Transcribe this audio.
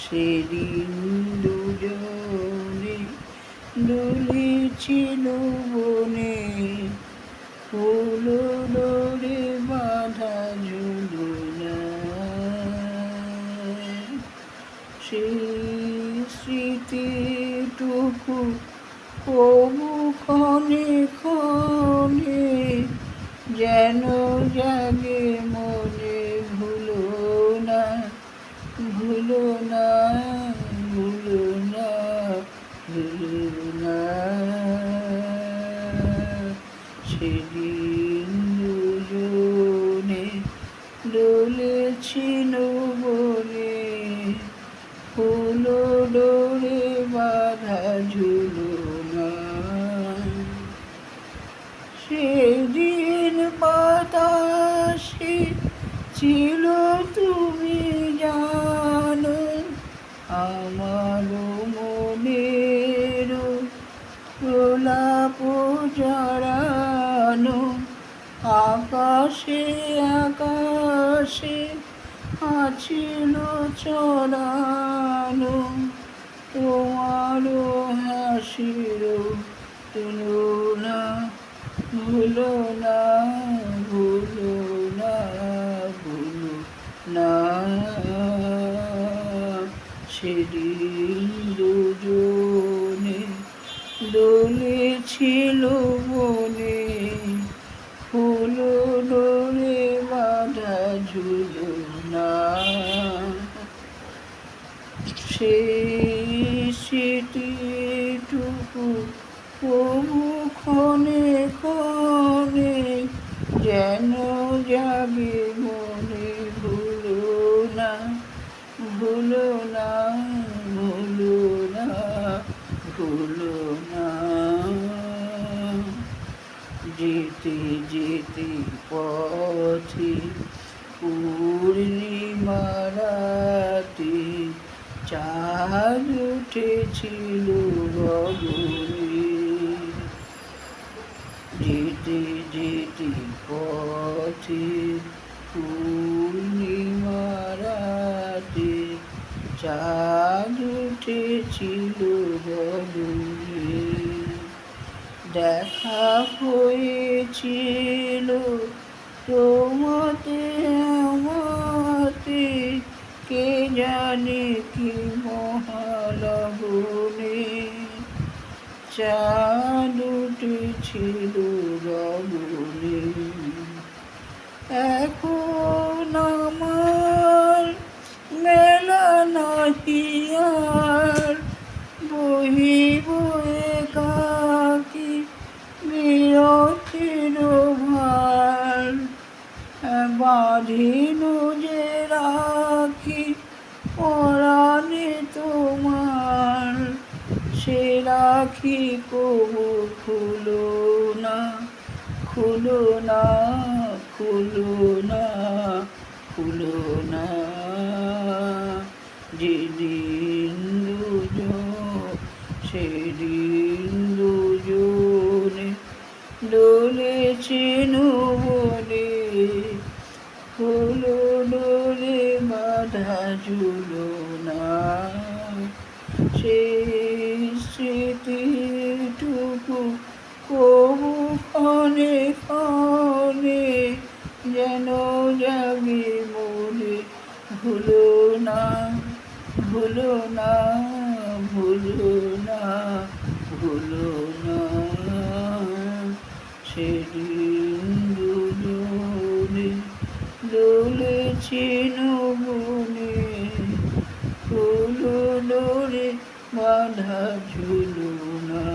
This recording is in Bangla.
সেদিন দুজনে দুলেছিল বনে, ফুল ডোরে বাঁধা ঝুলনায়। সেই স্মৃতিটুকু কবু ক্ষণে ক্ষণে যেন জাগে মনে, ভুলো না, ভুলো না, ভুলো না, ভুলো না। সেদিন দুজনে দুলেছিল বনে, ফুল ডোরে বাঁধা ঝুলনা। সেদিন বাতাসে ছিল তুমি জানো, আমার মনের প্রলাপ জড়ানো। আকাশে আকাশে আছিল চড়ানো, তোমারও হাসির তুলনা। ভুলো না, ভুলো না, ভুলো না। সেদিন দুজনে দুলেছিল বনে, ফুল ডোরে বাঁধা ঝুলনা। সেই স্মৃতিটুকু কবু ক্ষণে ক্ষণে যেন জাগে মনে, ভুলো না, ভুলো না, ভুলো না, ভুলো না। যেতে যেতে পথে পূর্ণিমা রাতে চাঁদ উঠেছিল গগনে। যেতে যেতে পথে পূর্ণিমা রাতে চাঁদ উঠেছিল গগনে। দেখা হয়েছিল তোমাতে আমাতে, কে জানে কি মহালবনে। চাঁদ উঠেছিল গগনে। এখন আমার মেলা নাহি আর, বহিব একাকী বিরহের ভার। বাঁধিল যে রাখি পরাণে তোমার, সে রাখি কবু খুলো না, খুলো না, খুলো না, খুলো না। যেদিন সেদিন দুজনে দুলেছিল বনে, ফুল ডোরে বাঁধা ঝুলনা। সেই স্মৃতিটুকু কবু ক্ষণে ক্ষণে যেন জাগে মনে, ভুলো না, ভুলো না, ভুলো না, ভুলো না। সেদিন দুজনে দুলেছিল বনে, ফুল ডোরে বাঁধা ঝুলনা।